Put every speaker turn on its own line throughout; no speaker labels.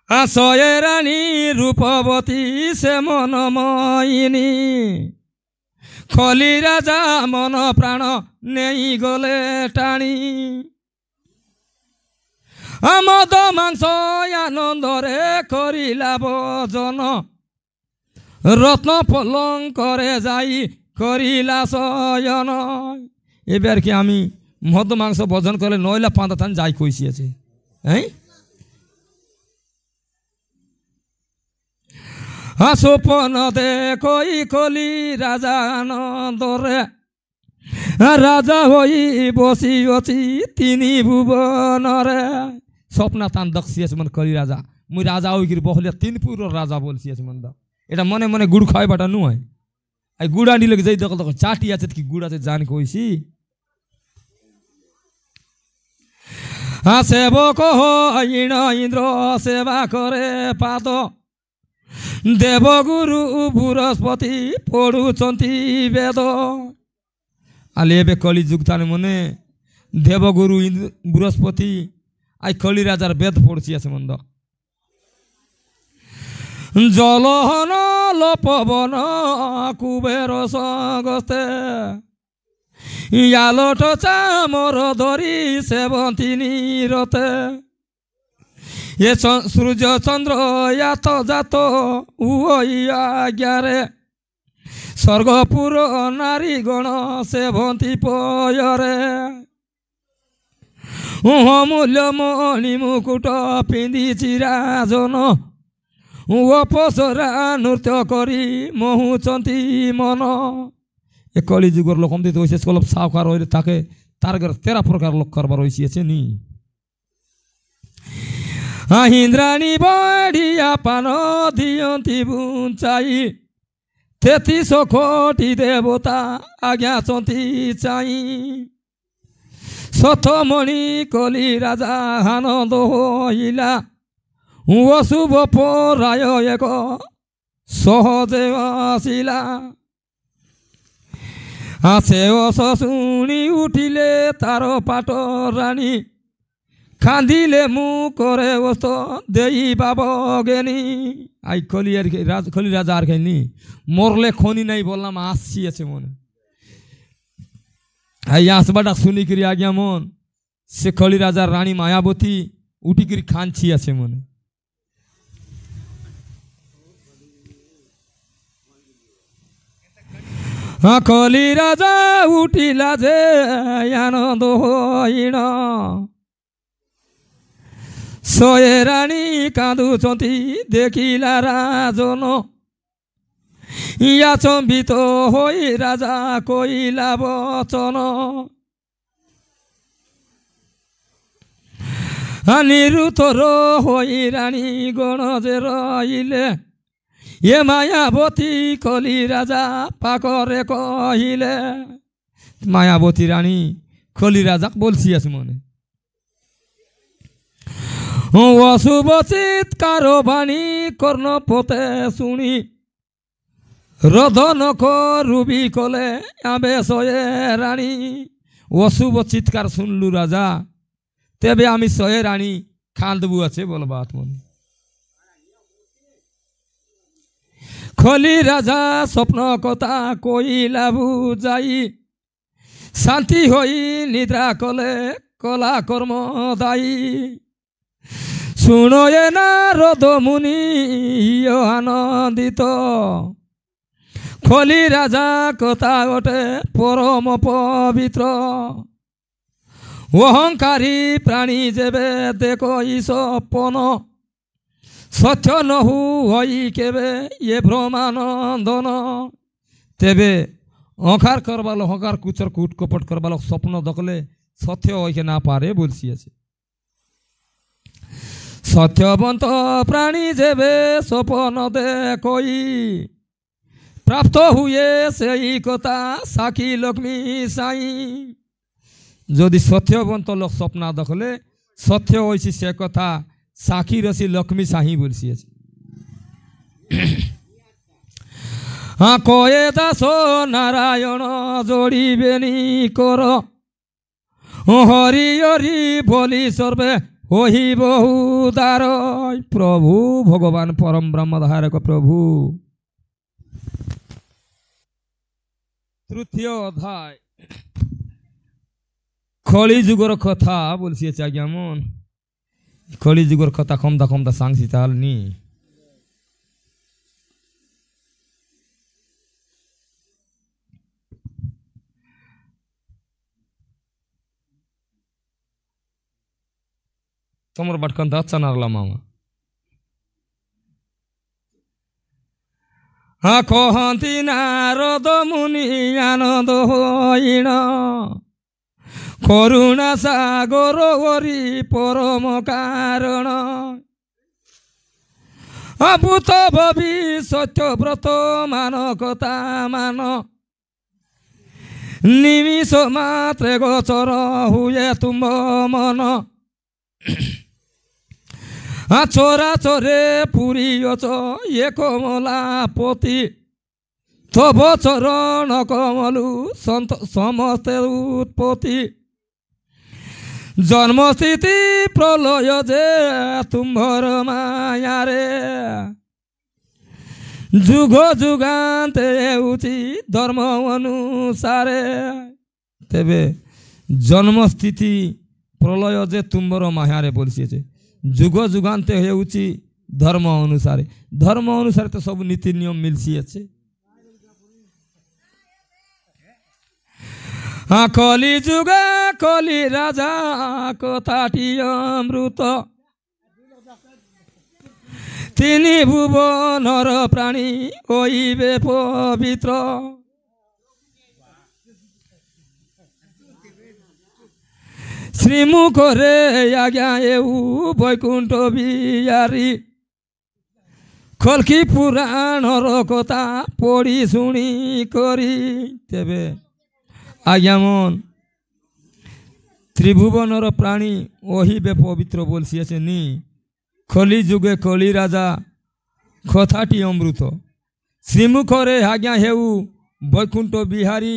आशये रानी रूपवती से मनमयिनी खली राजा मन प्राण नहीं गले टाणी मद मांस आनंदरे करिला भोजन रत्न पलंकरे जाई करिला शयन एबार कि आमी मद मांस भोजन करे नयला पांदा थान जाई कइसिएছে हैं स्वप्न देखई कली राजा आनंदरे राजा हई बसी अছি তিনি ভুবনরে स्वप्न तान दक्षिएছে मन कली राजा मुई राजा हई बहलिया 3 पुर राजा बोलছিएছে मन दा এটা মনে মনে গুড় খাওয়াই বাটা নয় এই গুড়া নিলে যাই দেখো দেখো চাটি আছে কি গুড় আছে জান কইছি সেবক হইণ ইন্দ্র সেবা করে পাদ দেবগুরু বৃহস্পতি পড়ুচন্তি বেদ আলে এবে কলি যুগ তানে মনে দেবগুরু বৃহস্পতি আই কলি রাজার বেদ পড়ছি আছে মন্দ জলহন লপবন কুবের সগস্তে ইয়ালট চামর ধরি সেবন্তী নীরতে ये सूर्य चंद्र यात जात आज्ञारे स्वर्गपुर नारी गण सेवंती पयरे मूल्य मणि मुकुट पिंधि चिराजन अपसरा नृत्य करी मोहुचंती मन ए कली जुगर लोक कलप सावकार ताके तार 13 प्रकार लोक करवा रही नी इंद्राणी बढ़िया पान दियंती बुंचाई 33 कोटी देवता आज्ञा चंती चाई सतमणि कली राजा आनंद होइला अशुभ पराय एक सहजे आसिला से शुणी उठिले तार पाट रानी खांदिले मुखरे वस्त देई बाबगेनी आई कली राजा आर खेनी मरले खनी नहीं बोललाम आसছি আছে মনে आई आसबाटा শুনি করি आज्ञा मन से कली राजा रानी मायावती उठी करी खांची আছে মনে कली राजा उठिला जे आनंद होइण सोए रानी कांदुचंती देखिला राजन या चंबित होई राजा कइला वचन निरुतर होई रानी गण जे रहिले ये मायावती कली राजा पाकरे कहिले मायावती रानी कली राजा बोलছি আছে মনে अशुभ चित्कार बाणी कर्णपते शुणी रधन रुबी कले आबे सये रानी अशुभ चित्कार सुनलु राजा तेबे आमी सये रानी खांदबु आछे बोल बात मन खली राजा स्वप्न कथा कइला बुझाई शांति होई निद्रा कले कला कर्म दायी शुणो ये नारद मुनि आनंदित खली राजा कथा गटे परम पवित्र अहंकारी प्राणी जेबे देखो सपन सत्य नहु हई केबे ये भ्रमानंदन तेबे अहंकार करबालो अहंकार कुचर कूट कपट करबालो स्वप्न दखले सत्य हईके ना पारे बोलছি আছে सत्यवंत प्राणी जेबे स्वपन देखई प्राप्त हुए सेई कथा साखी लक्ष्मी साई जदि सत्यवंत लोक स्वप्न देखले सत्य हईछि से कथा साखी रसी लक्ष्मी साही बोलছি हाँ कये दास नारायण जोड़िबेनी कर हरि हरि बोली सर्वे ওহি বহু দারয় প্রভু ভগবান পরম ব্রহ্ম ধারক প্রভু। তৃতীয় অধ্যায় কলি যুগর কথা বলছি আজ্ঞা মন কলি যুগর কথা কমদা কমদা সাংসি তাহলে নি তোমার বাটকান দাচ্ছা নারলাম মামা কহନ୍ତି নারদ মুনি আনন্দ হইণ করুণা সাগর হরি পরম কারণ ভূত ভবি সত্যব্রত মানকতা মান নিমিষ মাত্রে গোচর হুয়ে তুম্ভ মন চোরা চোরে পুরিয়চ এ কমলাপতি তব চরণ কমলু সমস্তে উৎপত্তি জন্মস্থিতি প্রলয় যে তুম্ভর মায়ারে যুগ যুগান্তে হেউচি ধর্ম অনুসারে। তেবে জন্মস্থিতি প্রলয় যে তুম্ভর মায়ারে বলছে যুগ যুগান্তে হেউচি ধর্ম অনুসারে। ধর্ম অনুসারে তো সব নীতি নিয়ম মিলছি আছে। কলি যুগা কলি রাজা কথাটি অমৃত তিনি ভুবনর প্রাণী হইবে পবিত্র। শ্রীমুখরে আজ্ঞা এউ বৈকুণ্ঠ বিহারী কল্কি পুরাণর কথা পড়ি শুনি করি। তেবে আজ্ঞা মন ত্রিভুবনর প্রাণী ওহিবে পবিত্র বলছিয়েছে নি কলি যুগে কলি রাজা কথাটি অমৃত শ্রীমুখরে আজ্ঞা হেউ বৈকুণ্ঠ বিহারী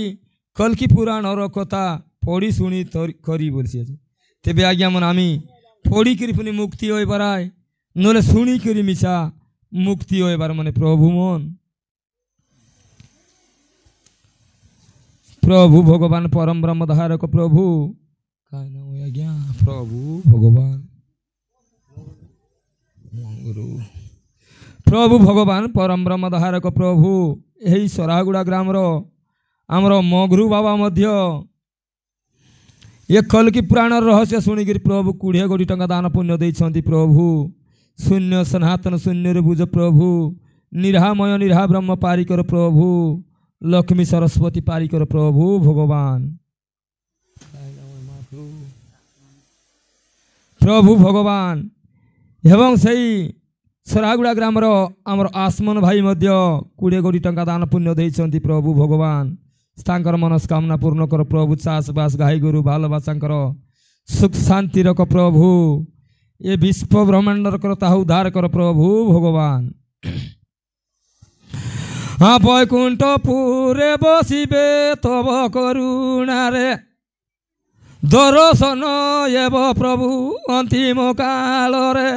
কল্কি পুরাণর কথা পড়ি শুনি করি বলছিয়েছে। তেবে আজ্ঞা মন আমি পড়ি করি পুনি মুক্তি হইবারায় নলে শুনি করি মিশা মুক্তি হইবার মানে প্রভু মন প্রভু ভগবান পরম ব্রহ্ম ধারক প্রভু আজ্ঞা প্রভু ভগবান গুরু প্রভু ভগবান পরম ব্রহ্ম ধারক প্রভু। এই সରାଗୁଡ଼ା ଗ୍ରାମର ଆମର ମଗରୁ ବାବା ମଧ୍ୟ ଏ କଲ୍କି ପୁରାଣର ରହସ୍ୟ ଶୁଣିକିରି ପ୍ରଭୁ 20 କୋଟି ଟଙ୍କା ଦାନ ପୁଣ୍ୟ ଦେଇଛନ୍ତି। ପ୍ରଭୁ ଶୂନ୍ୟ ସନାତନ ଶୂନ୍ୟରେ ବୁଝ ପ୍ରଭୁ ନିରାମୟ ନିରା ବ୍ରହ୍ମ ପାରିକର ପ୍ରଭୁ ଲକ୍ଷ୍ମୀ ସରସ୍ୱତୀ ପାରିକର ପ୍ରଭୁ ଭଗବାନ ପ୍ରଭୁ ଭଗବାନ। ଏବଂ ସେଇ ସରାଗୁଡ଼ା ଗ୍ରାମର ଆମର ଆସମନ ଭାଇ ମଧ୍ୟ 20 କୋଟି ଟଙ୍କା ଦାନ ପୁଣ୍ୟ ଦେଇଛନ୍ତି। ପ୍ରଭୁ ଭଗବାନ ତାଙ୍କର ମନସ୍କାମନା ପୂର୍ଣ୍ଣ କର ପ୍ରଭୁ। ଚାଷବାସ ଗାଈ ଗୋରୁ ଭାଲବାସାଙ୍କର ସୁଖ ଶାନ୍ତି ରଖ ପ୍ରଭୁ। ଏ ବିଶ୍ୱ ବ୍ରହ୍ମାଣ୍ଡର କର ତାହା ଉଦ୍ଧାର କର ପ୍ରଭୁ ଭଗବାନ। বৈকুণ্ঠপুরে বসিবে তব করুণারে দর্শন এব প্রভু অন্তিম কালরে